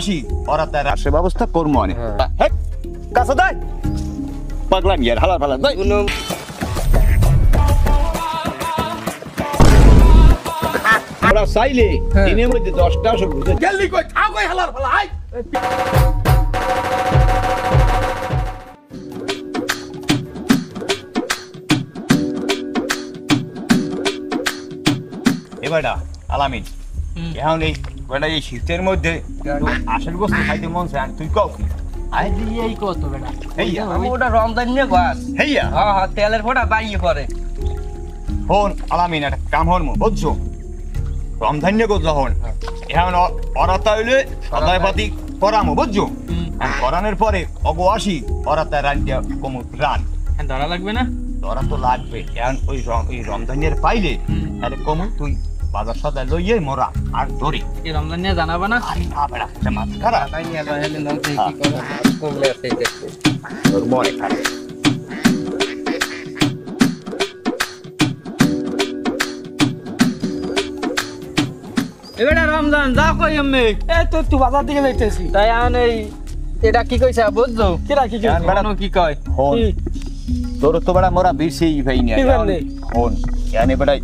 আসি ওরা তার সে ব্যবস্থা করবো অনেক কাছে দেয় পাগলাম ইয়ার হালার ফালার দেয় ওরা চাইলে দিনের মধ্যে 10টা সব গেলি কই থাক কই হালার ফালা আই এবারটা আলামিন এখন এই বেটা এই শীতের মধ্যে আসল বস্তু খাইতে মন চায় তুই কও কি আইজি এই কত বেটা হেইয়া ওটা রমজান নিয়ে গাছ হেইয়া হ্যাঁ তেলের ফোঁটা বাইয়ে পড়ে হন আলামিন একটা কাম হন বুঝছো রমজান নিয়ে গোজ হন এখন ওরা তাইলে সদাইপাতি করামো বুঝছো করানোর পরে অগো আসি ওরা তাই রান্না কমু রান ধরা লাগবে না ধরা তো লাগবে এখন ওই রমজানের পাইলে তাহলে কমু তুই বাজার সদাই লইয়ে মোরা আর ধরি এই রমজান নিয়ে জানাবা না আরে না বেড়া সে মাছ খারাপ তাই নিয়ে লইলে নয় কি করে কমলে আছে তোর মনে খারাপ এবারে রমজান যা কই আমি এই তো তুই বাজার দিকে যাইতেছি তাই আন এই এটা কি কইছে বুঝছো কিরা কি কি কয় হন তোর তো বেড়া মোরা বিরছেই ভাই না হন এনে বেড়া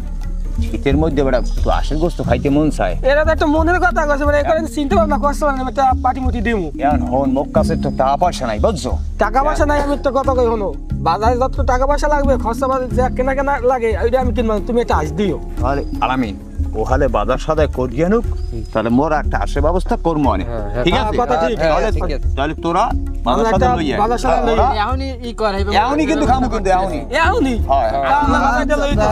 শীতের মধ্যে বেড়া তো আসল গোস্ত খাইতে মন চায় এরা তো একটা মনের কথা কইছে মানে এখানে চিন্তা ভাবনা করছ না আমি একটা পাটি মুটি দিমু এখন হন মোর কাছে তো টাকা পয়সা নাই বুঝছো টাকা পয়সা নাই আমি তো কথা কই হলো বাজারে যত টাকা পয়সা লাগবে খরচা বাজার যা কেনা লাগে ওইটা আমি কিনব তুমি একটা আজ দিও তাহলে আলামিন ওখানে বাজার সদাই করিয়ে নুক তাহলে মোরা একটা আসে ব্যবস্থা করবো অনেক ঠিক আছে কথা ঠিক তাহলে তোরা বাজার সদাই লইয়া বাজার সদাই লইয়া এখনই ই করে এখনই কিন্তু খামু কিন্তু এখনই হয় আমরা বাজারে লইয়া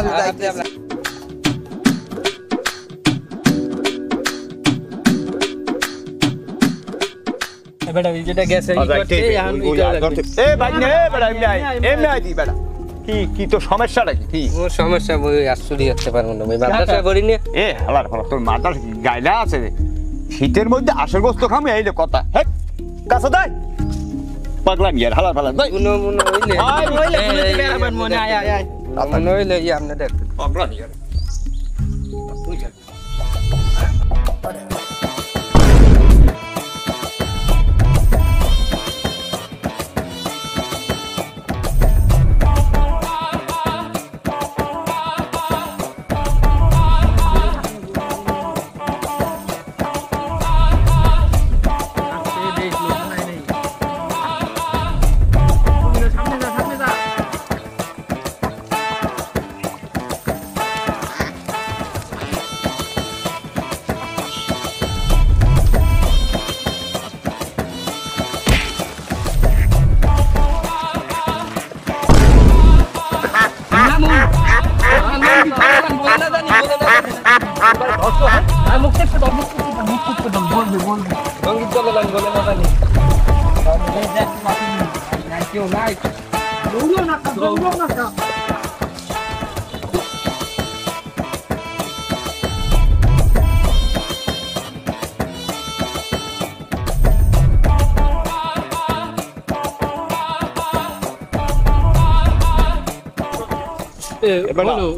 বেটা যেটা গেছে ই করতে এখন ই করতে এ ভাই নে বেটা এমনি আই দি বেটা কি তো সমস্যাটা কি ওর সমস্যা বই আসলে হতে পারবো না ভাই মাদ্রাসা করি নি এ হালার ফালা তোর মাথার গাইলা আছে শীতের মধ্যে আসল গোস্ত খামু এইলে কথা হেক কাছে দেয় পাগলাম ইয়ার হালার ফালা দেয় মনে হইলে মনে আয় মনে হইলে ই আপনি দেখ পাগলাম ইয়ার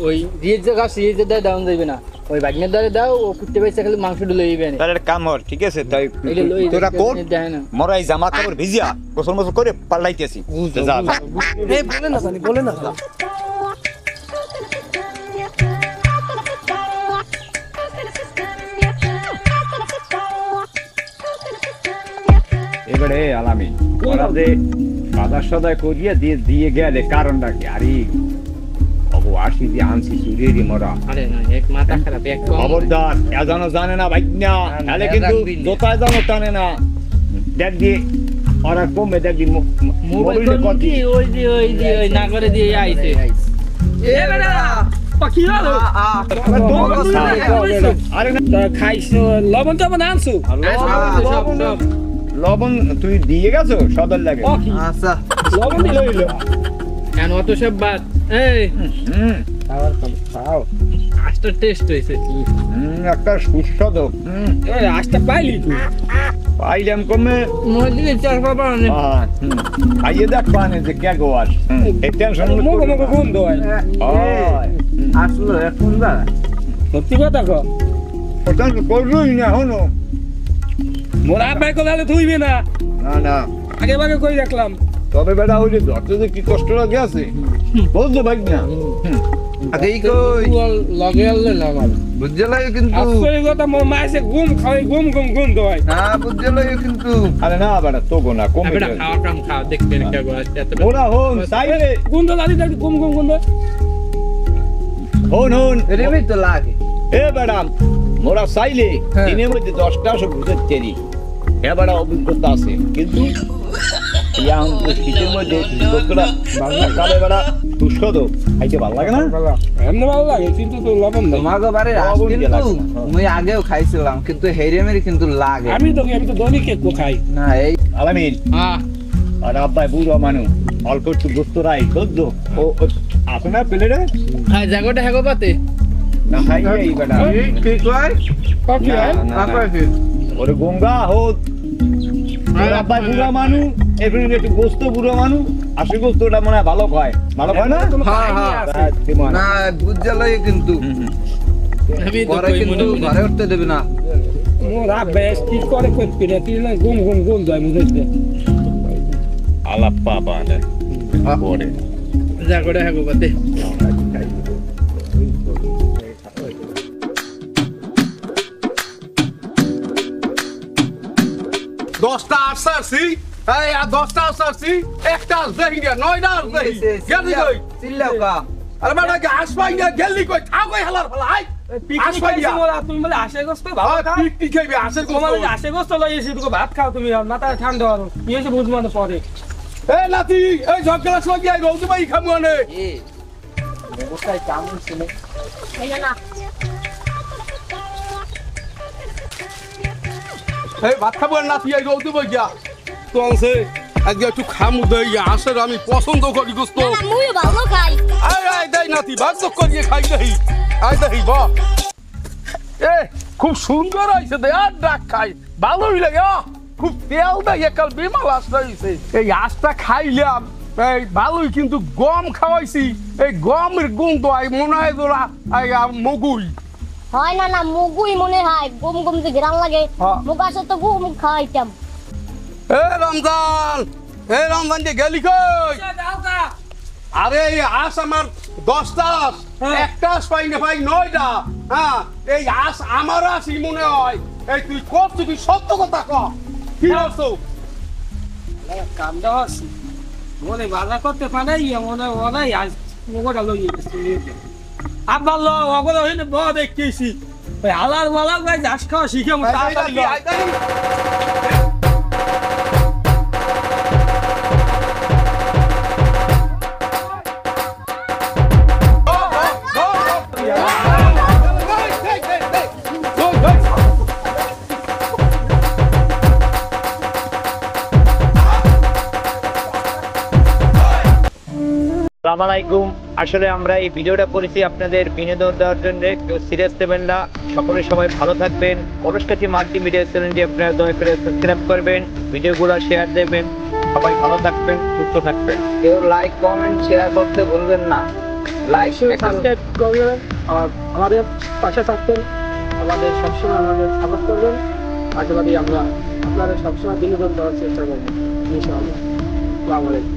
ওই রিয়েজ জায়গা সিরিজ দা ডাউন যাইবে না ওই বাগনের দ্বারে দাও ও কুত্তে পয়সা খালি মাংস লই যাবে না তাহলে কাম হর ঠিক আছে তাই তোরা কোন মরাই জামা কাপড় ভিজিয়া গোসল মোসল করে পাল্টাইতেছি যা এই বলে না এবারে আলামিন ওরা যে বাজার সদাই করিয়া দিয়ে গেলে কারণটা কি আরে অবু আসি দিয়ে আনছি সুরেরি মরা আরে না এক মাথা খারাপ এক খবরদার এজানো জানে না ভাই না তাহলে কিন্তু দোকায় জানো টানে না দেখ দিয়ে ওরা কমে দেখ দি মোবাইল কি ওই না করে দিয়ে আইছে এ বেটা পাখি হলো আরে না খাইছো লবণ তো আনছো লবণ তুই দিয়ে গেছো সদর লাগে আচ্ছা লবণ দিল কেন অত সব বাদ এই খাও আজটা টেস্ট হয়েছে একটা সুস্বাদু আজটা পাইলি তুই পাইলাম কমে মদিনে চার বাবা না খাইয়ে দেখ পানে যে কে গোয়াস এই টেনশন মগো বন্ধ হয় আসলো এখন সত্যি কথা কো ওটা করবই না হনো মোর আব্বাই কোলালে তুইবি না না না আগে ভাগে কই দেখলাম তবে বেটা ওই যে ধরতে যে কি কষ্ট লাগে আছে বুঝছো ভাই না আগেই কই লগে আনলে না আমার বুঝতে লাগে কিন্তু আসলে কথা মোর মাইছে ঘুম খাই ঘুম ঘুম ঘুম দয় না বুঝতে লাগে কিন্তু আরে না বেটা তো গোনা কমে বেটা খাওয়া কাম খাও দেখতে না কেউ এত ওরা হন সাইলে গুন্দ লালি দাদি ঘুম ঘুম গুন্দ হন এরমই তো লাগে এ বেটা মোরা চাইলে হ্যাঁ। দিনের মধ্যে 10টা সব বুঝতে চারি এবারে অভিজ্ঞতা আছে কিন্তু ইয়াং শীতের মধ্যে বস্তুটা বাংলা কালে বেড়া সুস্বাদু খাইতে ভালো লাগে না এমনি ভালো লাগে কিন্তু তো লবণ দেয় তোমাকে বারে লবণ দিয়ে কিন্তু লাগে না। মুই আগেও খাইছিলাম কিন্তু হেরেমের কিন্তু লাগে আমি তো দনি কেক খাই না এই আলামিন হ্যাঁ আর আব্বাই বুড়ো মানুষ অল্প একটু বস্তু রাই বুঝছো ও আছে না প্লেটে হ্যাঁ জায়গাটা হ্যাগো পাতে না খাই এই বেটা কি কয় কফি না, হয় না, আপা না। কি ওরে গঙ্গা হোত ওর আব্বাই বুড়া মানুষ এরপরে একটু গোস্ত বুড়ো মানুষ আসলে গোস্তটা মনে হয় ভালো খায় না হ্যাঁ হ্যাঁ তা তেমন। না বুঝতে লাগে কিন্তু আমি তো পরে কই কিন্তু মনে ঘরে উঠতে দেবে না মোর আব্বাই কি করে করবি না তুই না ঘুম ঘুম ঘুম যায় মুদেতে আলাপ পাবা না পরে জায়গাটা হ্যাগো পাতে দশটা আসছি এই আর 10টা আসছি একটা আসবে হিঙ্গে 9টা আসবে গেলি কই চিল্লাও কা আরে বেটা কি আসবাই না গেলি কই থাও কই হালার ফলা আই পিকনিক খাইছি মোরা তুমি বলে আসে গোস্ত ভালো খাও পিকনিক খাইবি আসের তোমার কোন আসে গোস্ত লই এসে তুমি ভাত খাও তুমি আর মাথা ঠান্ডা হলো কি হইছে বুঝবো না পরে এই নাতি এই ঝগড়া লাগি আই রোজ ভাই খামু আনে এ কোথায় কামড় ছিল এই ভাত খাবো আর নাতি আই রোজ ভাই গিয়া তো আনছে আজকে একটু খামু দেই আসের আমি পছন্দ করি গোস্ত না মুই ভালো খাই আই আই দেই নাতি ভাগ করিয়ে খাই দেই আই দেই বা এ খুব সুন্দর হইছে দে আর ডাক খাই ভালোই লাগে খুব তেল দেয় একাল বিমাল আসটা হইছে এই আশটা খাইলাম এই ভালোই কিন্তু গম খাওয়াইছি এই গমের গন্ধ আই মনে হয় তোরা আই মগুই হয় না না মুগুই মনে হয় গম গম যে গ্রাম লাগে হ্যাঁ। মুগ আসে তো গম খাইতাম এ রমজান দিয়ে গেলি কই আরে এই আস আমার 10টা আস একটা আস পাই না ভাই 9টা হ্যাঁ এই আস আমার আসই মনে হয় এই তুই কত তুই সত্য কথা ক কি হচ্ছে কামটা আছে মনে বাজার করতে পারে মনে ওরাই আজ মুগটা লই গেছে আব্বা লো ওগুলো হইলে বড় দেখতেছি ওই হালার মালা ভাই ঘাস খাওয়া শিখে মো তাড়াতাড়ি লও। আসসালামু আলাইকুম আসলে আমরা এই ভিডিওটা করেছি আপনাদের বিনোদন দেওয়ার জন্য কেউ সিরিয়াস নেবেন না সকলে সবাই ভালো থাকবেন অনুষ্কাতি মাল্টিমিডিয়া চ্যানেলটি আপনারা দয়া করে সাবস্ক্রাইব করবেন ভিডিওগুলো শেয়ার দেবেন সবাই ভালো থাকবেন সুস্থ থাকবেন কেউ লাইক কমেন্ট শেয়ার করতে ভুলবেন না লাইক সাবস্ক্রাইব করবেন আর আমাদের পাশে থাকবেন আমাদের সবসময় আমাদের সাপোর্ট করবেন আশাবাদী আমরা আপনাদের সবসময় বিনোদন দেওয়ার চেষ্টা করবো ইনশাআল্লাহ আসসালামু আলাইকুম